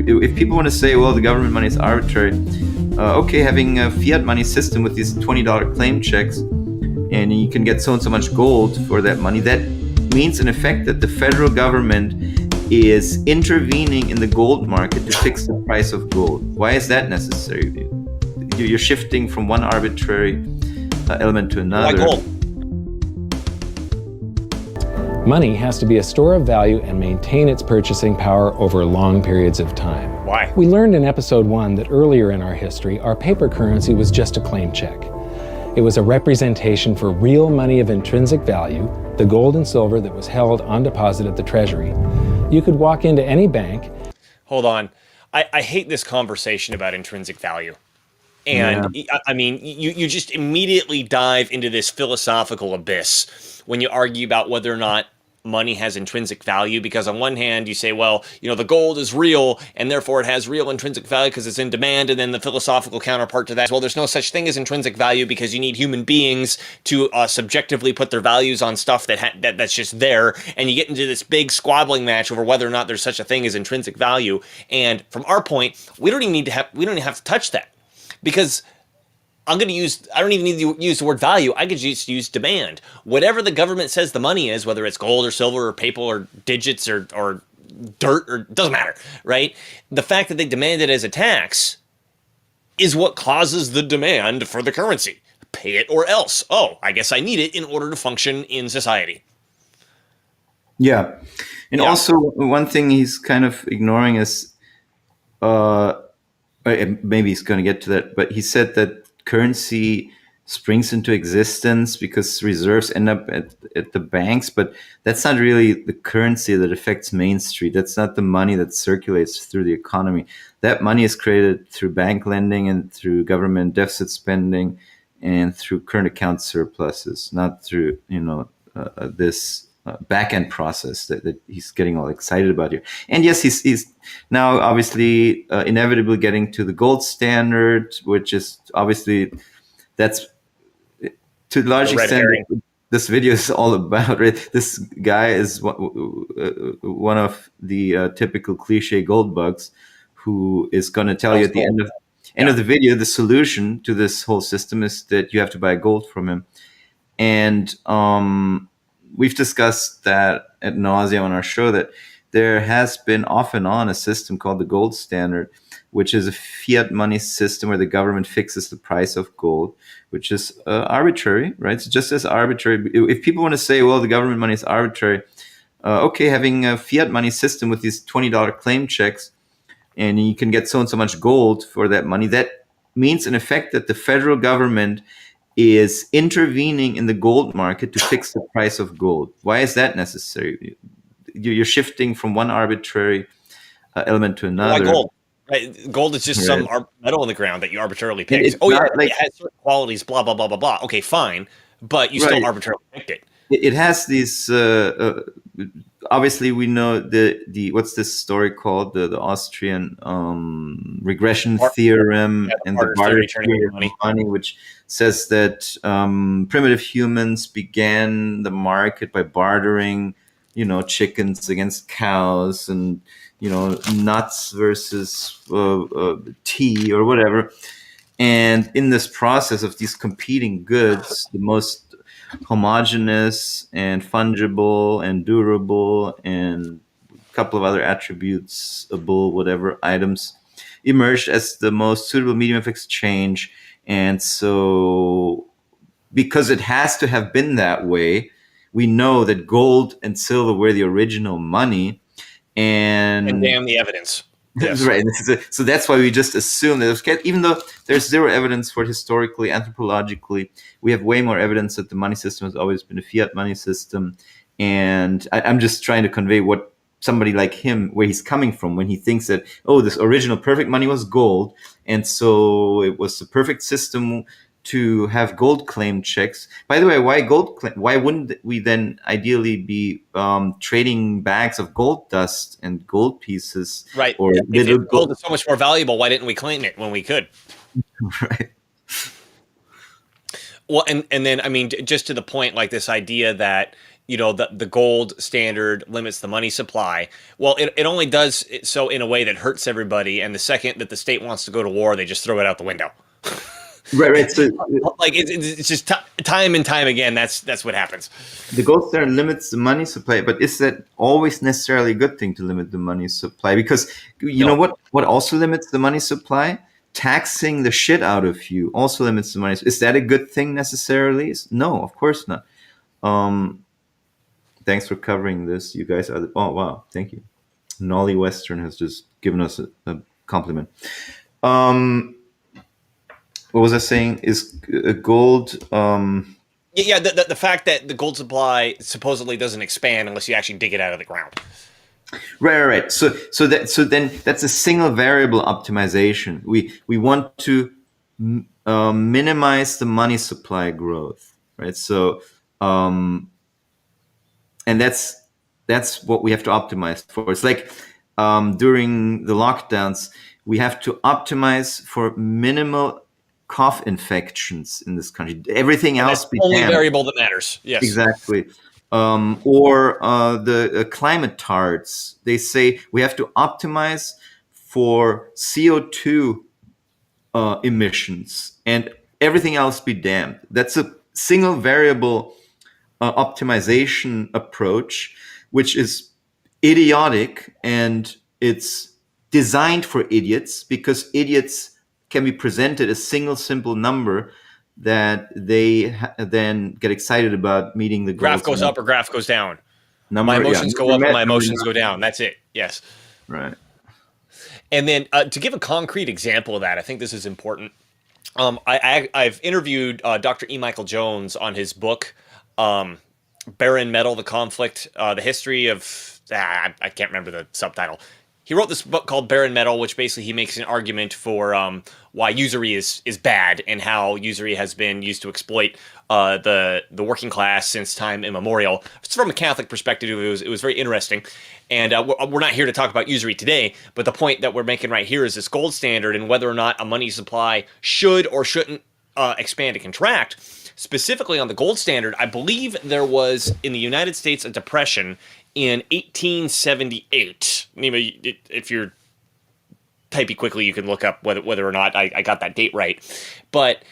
if people want to say, well, the government money is arbitrary, okay, having a fiat money system with these $20 claim checks, and you can get so and so much gold for that money, that means in effect that the federal government is intervening in the gold market to fix the price of gold. Why is that necessary? You're shifting from one arbitrary element to another. Why gold? Money has to be a store of value and maintain its purchasing power over long periods of time. Why? We learned in episode 1 that earlier in our history, our paper currency was just a claim check. It was a representation for real money of intrinsic value, the gold and silver that was held on deposit at the Treasury. You could walk into any bank. Hold on. I hate this conversation about intrinsic value. And yeah. I mean, you just immediately dive into this philosophical abyss when you argue about whether or not money has intrinsic value, because on one hand you say, well, you know, the gold is real and therefore it has real intrinsic value because it's in demand, and then the philosophical counterpart to that is, well, there's no such thing as intrinsic value because you need human beings to subjectively put their values on stuff that's just there, and you get into this big squabbling match over whether or not there's such a thing as intrinsic value. And from our point, we don't even have to touch that, because I don't even need to use the word value. I could just use demand. Whatever the government says the money is, whether it's gold or silver or paper or digits or dirt, or doesn't matter, right? The fact that they demand it as a tax is what causes the demand for the currency. Pay it or else. Oh, I guess I need it in order to function in society. Yeah. And also one thing he's kind of ignoring is, maybe he's going to get to that, but he said that currency springs into existence because reserves end up at the banks, but that's not really the currency that affects Main Street. That's not the money that circulates through the economy. That money is created through bank lending and through government deficit spending and through current account surpluses, not through, this back-end process that he's getting all excited about here. And yes, he's now obviously inevitably getting to the gold standard, which is obviously, that's to a large extent this video is all about, right? This guy is one of the typical cliche gold bugs who is going to tell you at the end of the video, the solution to this whole system is that you have to buy gold from him. And we've discussed that ad nauseum on our show, that there has been off and on a system called the gold standard, which is a fiat money system where the government fixes the price of gold, which is arbitrary, right? So just as arbitrary, if people want to say, well, the government money is arbitrary, okay, having a fiat money system with these $20 claim checks, and you can get so and so much gold for that money, that means in effect that the federal government is intervening in the gold market to fix the price of gold. Why is that necessary? You're shifting from one arbitrary element to another. Why gold? Right. Gold is just some metal in the ground that you arbitrarily picked. It has certain qualities, blah, blah, blah, blah, blah. Okay, fine. But you still arbitrarily picked it. It has these, obviously we know the what's this story called? The Austrian regression theorem and the barter theory of money, which says that primitive humans began the market by bartering, chickens against cows, and nuts versus tea or whatever. And in this process of these competing goods, the most homogeneous and fungible and durable and a couple of other attributes, whatever items, emerged as the most suitable medium of exchange. And so, because it has to have been that way, we know that gold and silver were the original money. And damn the evidence. Yes. Right. So that's why we just assume that it was, even though there's zero evidence for it historically, anthropologically, we have way more evidence that the money system has always been a fiat money system. And I'm just trying to convey what somebody like him, where he's coming from when he thinks that, this original perfect money was gold. And so it was the perfect system to have gold claim checks. By the way, why wouldn't we then ideally be trading bags of gold dust and gold pieces? Right. Or if gold is so much more valuable, why didn't we claim it when we could? Right. Well, and then, I mean, just to the point, like this idea that the gold standard limits the money supply. Well, it only does so in a way that hurts everybody. And the second that the state wants to go to war, they just throw it out the window. Right. So Like it's just time and time again. That's what happens. the gold standard limits the money supply, but is that always necessarily a good thing to limit the money supply? Because you know what also limits the money supply? Taxing the shit out of you also limits the money. Is that a good thing necessarily? No, of course not. Thanks for covering this. You guys are. Oh wow, thank you. Nolly Western has just given us a compliment. What was I saying? Is gold? Yeah, the fact that the gold supply supposedly doesn't expand unless you actually dig it out of the ground. Right. So then that's a single variable optimization. We want to minimize the money supply growth, right? So and that's what we have to optimize for. It's like during the lockdowns, we have to optimize for minimal cough infections in this country. Everything else That's the only began. variable that matters. Yes. Exactly. Or the climate tards. They say we have to optimize for CO2 emissions and everything else be damned. That's a single variable optimization approach, which is idiotic, and it's designed for idiots because idiots can be presented a single simple number that they then get excited about meeting the goals. Graph goes up or graph goes down. Number, my emotions go up met, and my emotions go down. That's it. Yes. Right. And then to give a concrete example of that, I think this is important. I've interviewed Dr. E. Michael Jones on his book, Barren Metal, The Conflict, the history of, I can't remember the subtitle. He wrote this book called Barren Metal, which basically he makes an argument for why usury is bad and how usury has been used to exploit the working class since time immemorial. It's from a Catholic perspective. It was very interesting. And we're not here to talk about usury today, but the point that we're making right here is this gold standard and whether or not a money supply should or shouldn't expand and contract. Specifically on the gold standard, I believe there was in the United States a depression in 1878. If you're typing quickly, you can look up whether or not I got that date right. But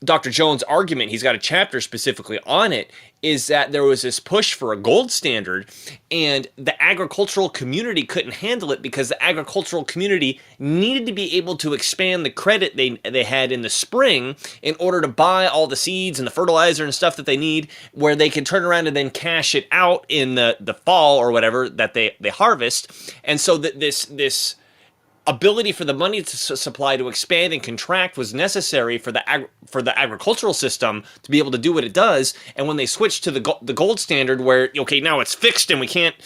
Dr. Jones' argument, he's got a chapter specifically on it, is that there was this push for a gold standard and the agricultural community couldn't handle it because the agricultural community needed to be able to expand the credit they had in the spring in order to buy all the seeds and the fertilizer and stuff that they need, where they can turn around and then cash it out in the fall or whatever that they harvest. And so that this ability for the money supply to expand and contract was necessary for the agricultural system to be able to do what it does. And when they switched to the gold standard, where okay, now it's fixed and we can't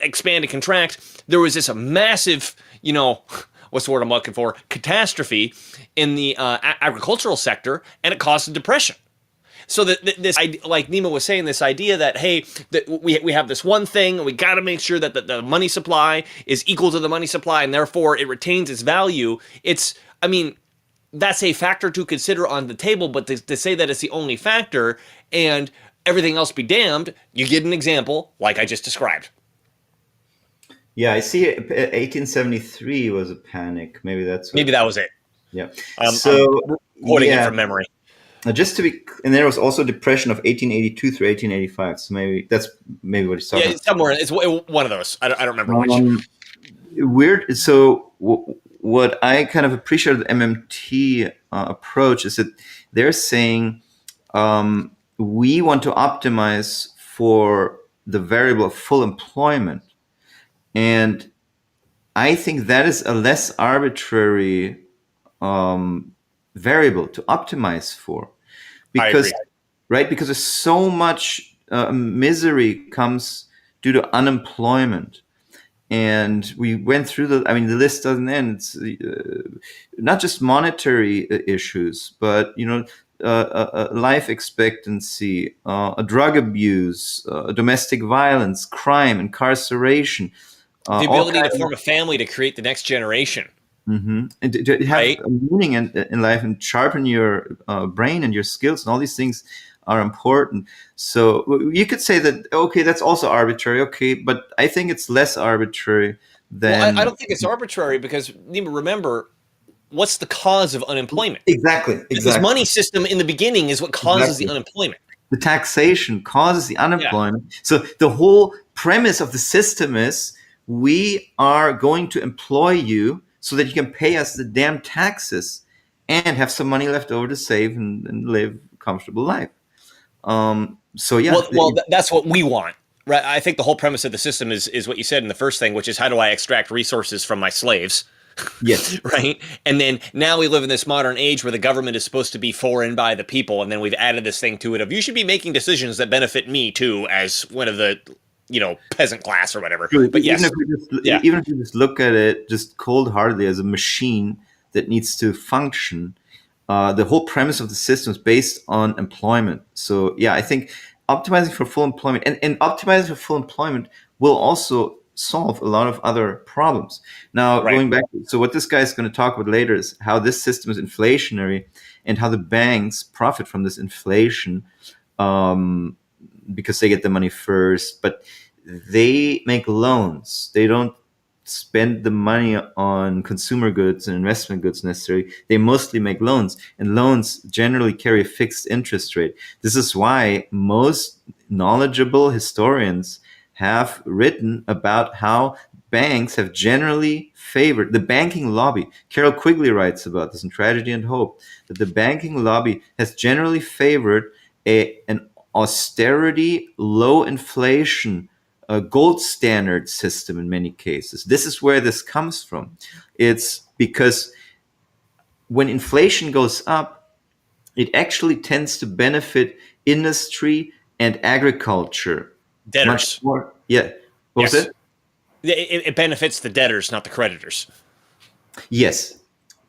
expand and contract, there was this massive, what's the word I'm looking for, catastrophe in the agricultural sector, and it caused a depression. So this, like Nima was saying, this idea that, hey, that we have this one thing, and we got to make sure that the money supply is equal to the money supply, and therefore it retains its value. That's a factor to consider on the table, but to say that it's the only factor and everything else be damned, you get an example like I just described. Yeah, I see 1873 was a panic. Maybe that was it. Yeah. I'm quoting it from memory. Just to be, and there was also depression of 1882 through 1885. So maybe that's what he's talking about. Yeah, somewhere. It's one of those. I don't remember which. Weird. So what I kind of appreciate the MMT approach is that they're saying we want to optimize for the variable of full employment. And I think that is a less arbitrary variable to optimize for, because there's so much misery comes due to unemployment, and we went through the list doesn't end. It's not just monetary issues, but life expectancy, drug abuse, domestic violence, crime, incarceration, the ability to form a family, to create the next generation. Mm-hmm. And to have a meaning in life and sharpen your brain and your skills and all these things are important. So you could say that, okay, that's also arbitrary. Okay, but I think it's less arbitrary Well, than I don't think it's arbitrary because remember, what's the cause of unemployment? exactly This money system in the beginning is what causes the unemployment. The taxation causes the Yeah. unemployment. So the whole premise of the system is we are going to employ you so that you can pay us the damn taxes and have some money left over to save and live a comfortable life. So yeah, Well, that's what we want, right? I think the whole premise of the system is what you said in the first thing, which is how do I extract resources from my slaves? yes, Right. And then now we live in this modern age where the government is supposed to be for and by the people. And then we've added this thing to it of you should be making decisions that benefit me too, as one of the, peasant class or whatever. But yes, even if you just look at it just cold-heartedly as a machine that needs to function, the whole premise of the system is based on employment. So yeah, I think optimizing for full employment and optimizing for full employment will also solve a lot of other problems. Now, Right. going back, so what this guy is going to talk about later is how this system is inflationary and how the banks profit from this inflation because they get the money first, but they make loans. They don't spend the money on consumer goods and investment goods necessarily. They mostly make loans, and loans generally carry a fixed interest rate. This is why most knowledgeable historians have written about how banks have generally favored the banking lobby. Carol Quigley writes about this in Tragedy and Hope, that the banking lobby has generally favored an austerity, low inflation, a gold standard system in many cases. This is where this comes from. It's because when inflation goes up, it actually tends to benefit industry and agriculture. Debtors. Much more. Yeah. What was it? It benefits the debtors, not the creditors. Yes.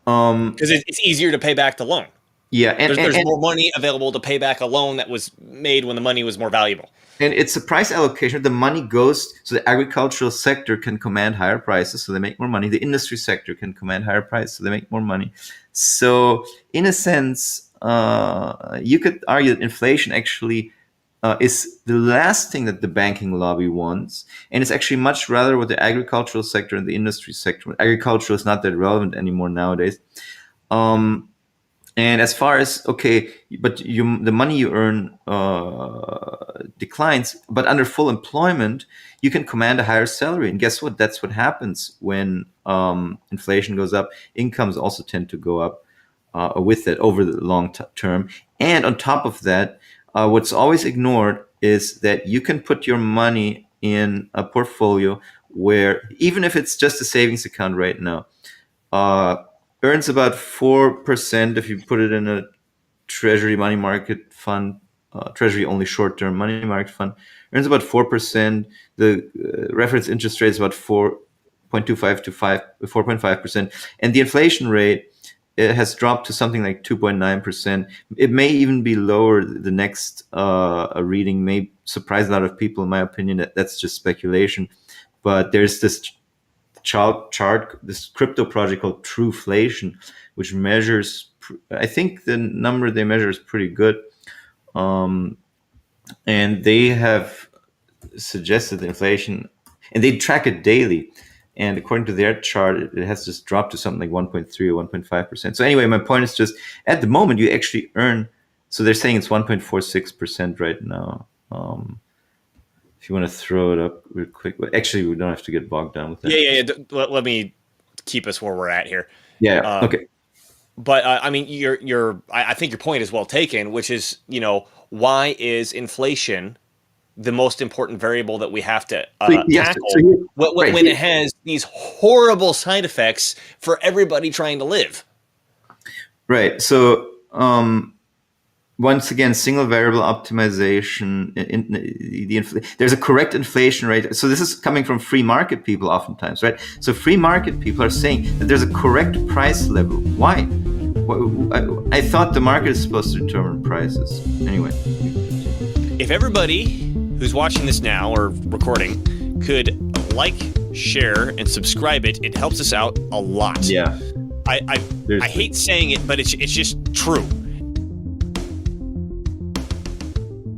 Because it's easier to pay back the loan. Yeah. And there's more money available to pay back a loan that was made when the money was more valuable. And it's a price allocation. The money goes, so the agricultural sector can command higher prices, so they make more money. The industry sector can command higher prices, so they make more money. So in a sense, you could argue that inflation actually is the last thing that the banking lobby wants. And it's actually much rather what the agricultural sector and the industry sector. Agriculture is not that relevant anymore nowadays. And as far as, okay, but the money you earn declines, but under full employment, you can command a higher salary. And guess what? That's what happens when inflation goes up. Incomes also tend to go up with it over the long term. And on top of that, what's always ignored is that you can put your money in a portfolio where, even if it's just a savings account right now, earns about 4% if you put it in a treasury money market fund, treasury only short-term money market fund, earns about 4%. The reference interest rate is about 4.25 to 4.5%. And the inflation rate has dropped to something like 2.9%. It may even be lower. The next reading may surprise a lot of people, in my opinion. That's just speculation. But there's this chart, this crypto project called Trueflation, which measures, I think the number they measure is pretty good. And they have suggested inflation, and they track it daily. And according to their chart, it has just dropped to something like 1.3 or 1.5%. So anyway, my point is just, at the moment, you actually earn, so they're saying it's 1.46% right now. If you want to throw it up real quick, but actually we don't have to get bogged down with that. Yeah. Let me keep us where we're at here. Yeah. Okay. But I mean, I think your point is well taken, which is, why is inflation the most important variable that we have to tackle when it has these horrible side effects for everybody trying to live? Right. So once again, single variable optimization. There's a correct inflation rate. So this is coming from free market people oftentimes, right? So free market people are saying that there's a correct price level. Why? I thought the market is supposed to determine prices. Anyway. If everybody who's watching this now or recording could like, share, and subscribe it helps us out a lot. Yeah. I hate saying it, but it's just true.